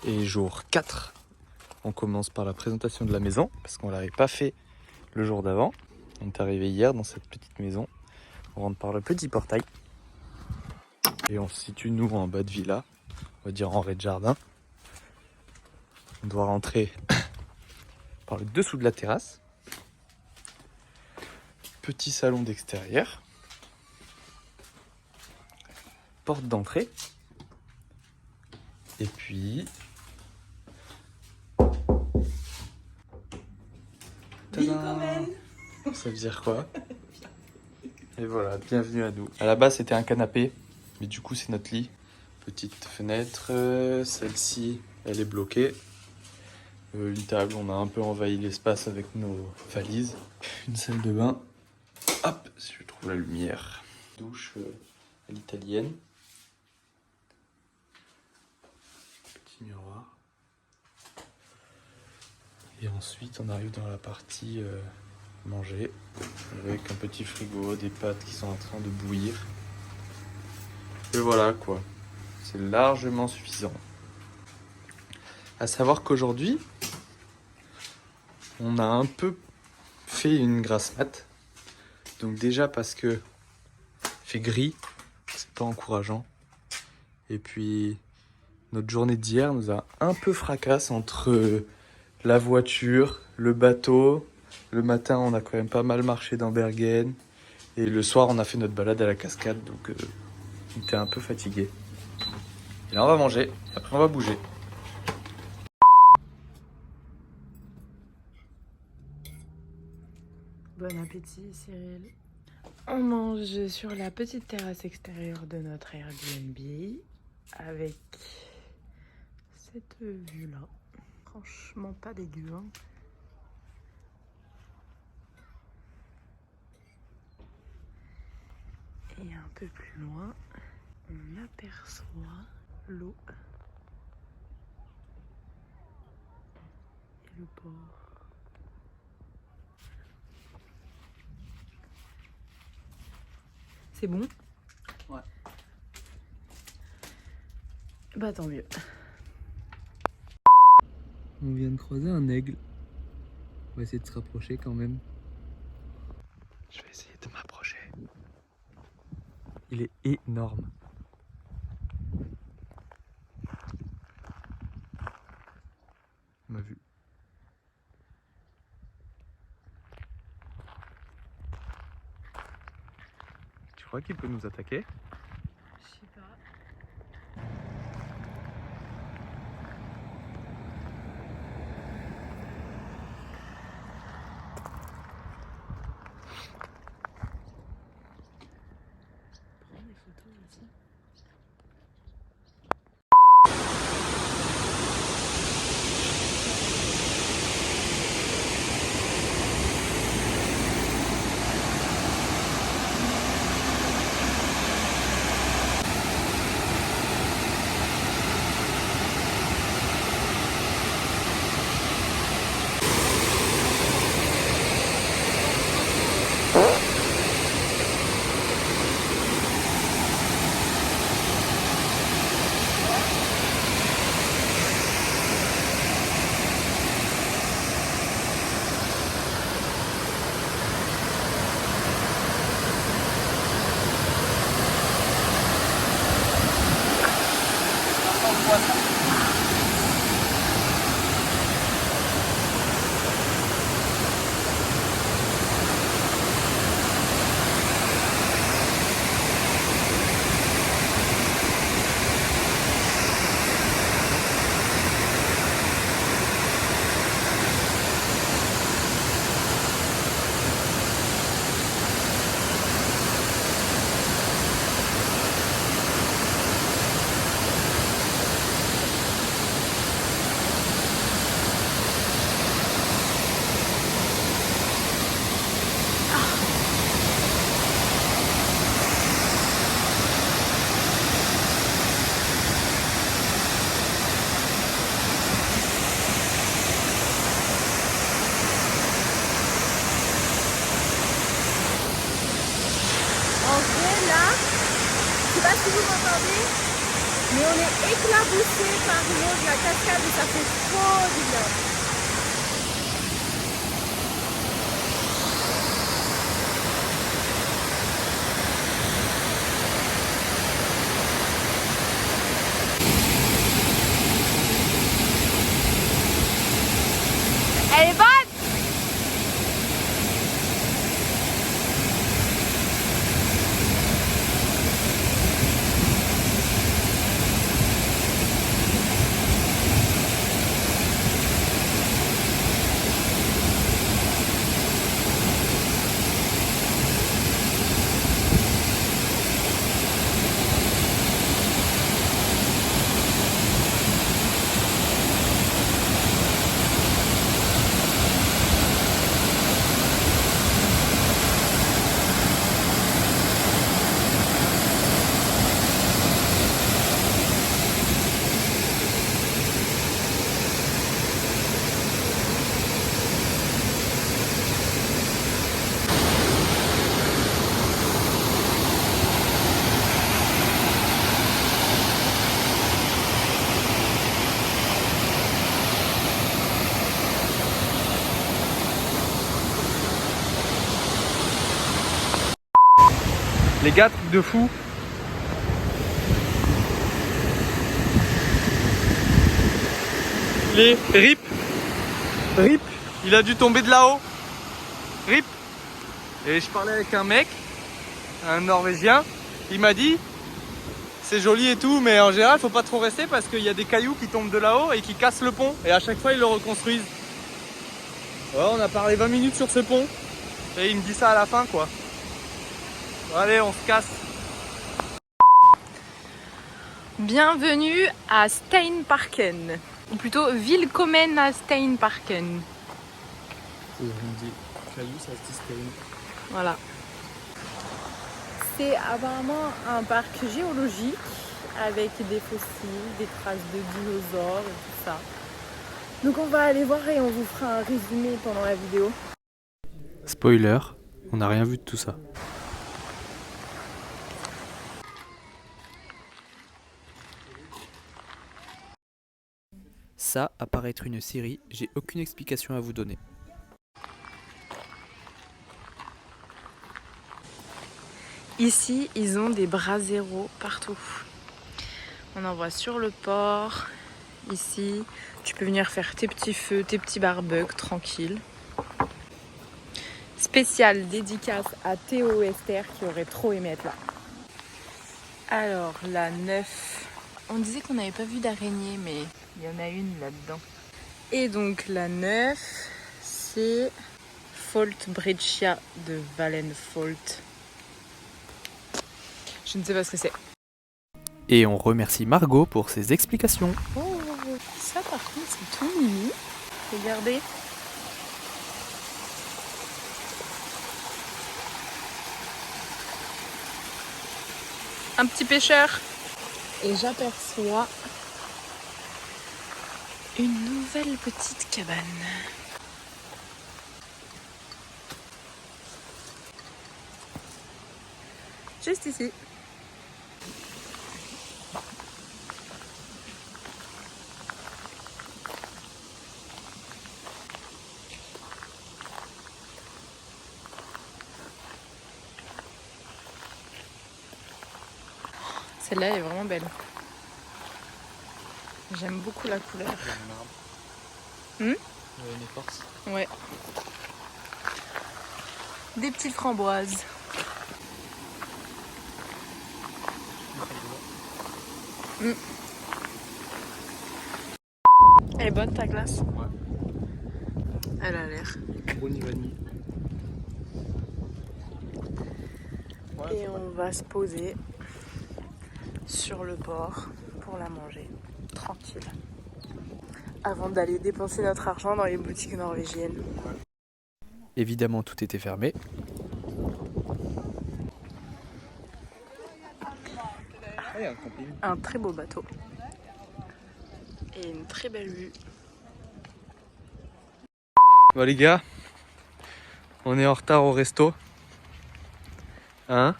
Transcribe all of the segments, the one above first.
Et jour 4, on commence par la présentation de la maison, parce qu'on ne l'avait pas fait le jour d'avant. On est arrivé hier dans cette petite maison. On rentre par le petit portail. Et on se situe, nous, en bas de villa, on va dire en rez-de-jardin. On doit rentrer par le dessous de la terrasse. Petit salon d'extérieur. Porte d'entrée. Et puis... Tadam! Ça veut dire quoi? Et voilà, bienvenue à nous. À la base, c'était un canapé, mais du coup, c'est notre lit. Petite fenêtre, celle-ci, elle est bloquée. Une table, on a un peu envahi l'espace avec nos valises. Une salle de bain. Hop, si je trouve la lumière. Douche à l'italienne. Petit miroir. Et ensuite, on arrive dans la partie manger, avec un petit frigo, des pâtes qui sont en train de bouillir. Et voilà quoi, c'est largement suffisant. À savoir qu'aujourd'hui, on a un peu fait une grasse mat. Donc déjà parce que il fait gris, c'est pas encourageant. Et puis notre journée d'hier nous a un peu fracasse entre la voiture, le bateau. Le matin, on a quand même pas mal marché dans Bergen. Et le soir, on a fait notre balade à la cascade. Donc, on était un peu fatigué. Et là, on va manger. Et après, on va bouger. Bon appétit, Cyril. On mange sur la petite terrasse extérieure de notre Airbnb avec cette vue-là. Franchement, pas dégueu, hein. Et un peu plus loin, on aperçoit l'eau et le port. C'est bon? Ouais. Bah tant mieux. On vient de croiser un aigle. On va essayer de se rapprocher quand même. Je vais essayer de m'approcher. Il est énorme. Il m'a vu. Tu crois qu'il peut nous attaquer? Je sais pas. Prends des photos aussi. Mais on est éclaboussé par l'eau de la cascade et ça fait trop du bien. Elle est bonne! Les gars, truc de fou. Les RIP. RIP. Il a dû tomber de là-haut. RIP. Et je parlais avec un mec, un Norvégien. Il m'a dit, c'est joli et tout, mais en général, faut pas trop rester parce qu'il y a des cailloux qui tombent de là-haut et qui cassent le pont. Et à chaque fois, ils le reconstruisent. Ouais, on a parlé 20 minutes sur ce pont. Et il me dit ça à la fin, quoi. Allez, on se casse. Bienvenue à Steinparken, ou plutôt Willkommen à Steinparken. On dit caillou, ça se dit Stein. Voilà. C'est apparemment un parc géologique avec des fossiles, des traces de dinosaures et tout ça. Donc on va aller voir et on vous fera un résumé pendant la vidéo. Spoiler, on n'a rien vu de tout ça. Ça apparaît être une série, j'ai aucune explication à vous donner. Ici, ils ont des braseros partout. On en voit sur le port. Ici, tu peux venir faire tes petits feux, tes petits barbecues tranquille. Spécial dédicace à Théo et Esther qui auraient trop aimé être là. Alors, la 9. On disait qu'on n'avait pas vu d'araignée, mais il y en a une là-dedans. Et donc, la 9, c'est Foltbrecia de Valenfolt. Je ne sais pas ce que c'est. Et on remercie Margot pour ses explications. Oh, ça par contre, c'est tout mini. Regardez. Un petit pêcheur. Et j'aperçois une nouvelle petite cabane. Juste ici. Celle-là est vraiment belle. J'aime beaucoup la couleur. Il y a une écorce. Ouais. Des petites framboises. Elle est bonne ta glace? Ouais. Elle a l'air. Brownie vanille. Ouais, Et on va se poser sur le bord pour la manger tranquille. Avant d'aller dépenser notre argent dans les boutiques norvégiennes. Évidemment, tout était fermé. Ah, il y a un camping. Un très beau bateau. Et une très belle vue. Bon les gars, on est en retard au resto. Hein?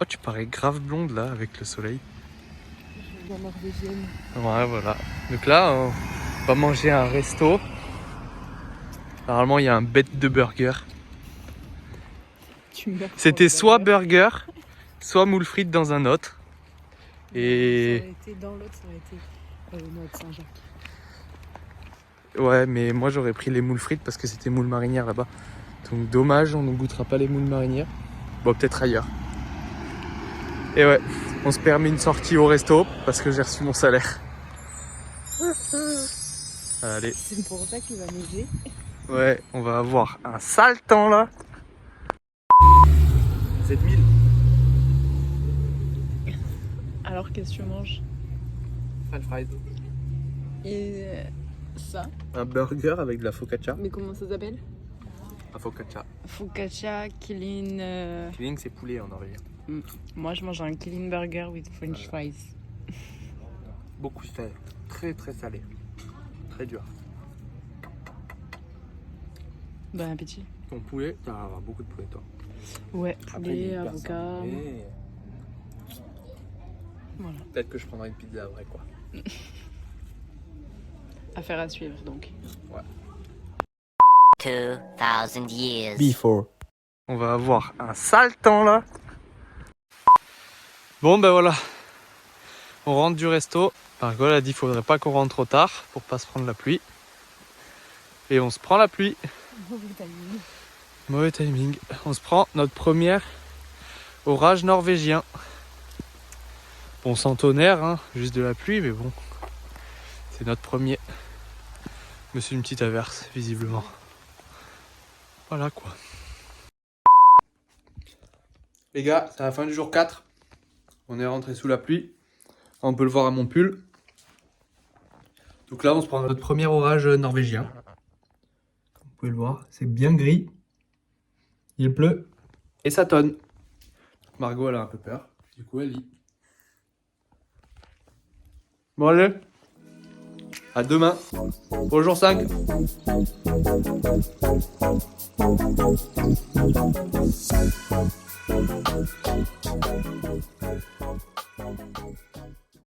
Oh, tu parais grave blonde là avec le soleil. la norvégienne. Ouais, voilà. Donc là, on va manger à un resto. Normalement, il y a un bête de burger. Tu meurs pour C'était le soit burger. burger, soit moule frites dans un autre. Ça Et aurait été dans l'autre, ça aurait été notre Saint-Jacques. ouais, mais moi j'aurais pris les moules frites parce que c'était moules marinières là-bas. Donc dommage, on ne goûtera pas les moules marinières. Bon, peut-être ailleurs. Et ouais, on se permet une sortie au resto parce que j'ai reçu mon salaire. Allez, C'est pour ça qu'il va neiger. ouais, on va avoir un sale temps là. 7000. Alors qu'est-ce que tu manges? French fries. Et ça? Un burger avec de la focaccia. Mais comment ça s'appelle? La focaccia. Focaccia, Killing. Killing, c'est poulet en norvégien. Moi je mange un Killing burger with French fries. Beaucoup salé. Très très salé. Très dur. Bon appétit. Ton poulet, t'as beaucoup de poulet toi. Ouais, Après, il poulet, est hyper avocat. salé. Voilà. Peut-être que je prendrai une pizza après quoi. Affaire à suivre donc. 2,000 years. Before. On va avoir un sale temps là. Bon ben voilà. On rentre du resto. Margot a dit qu'il faudrait pas qu'on rentre trop tard pour pas se prendre la pluie. Et on se prend la pluie. Mauvais timing. On se prend notre premier orage norvégien. Bon, sans tonnerre, hein, juste de la pluie, mais bon. C'est notre premier. Mais c'est une petite averse, visiblement. Voilà quoi. Les gars, c'est la fin du jour 4. On est rentré sous la pluie. On peut le voir à mon pull. Donc là, on se prend notre premier orage norvégien. Comme vous pouvez le voir, c'est bien gris. Il pleut et ça tonne. Margot, elle a un peu peur. Du coup, elle lit. Bon allez, à demain, au jour 5.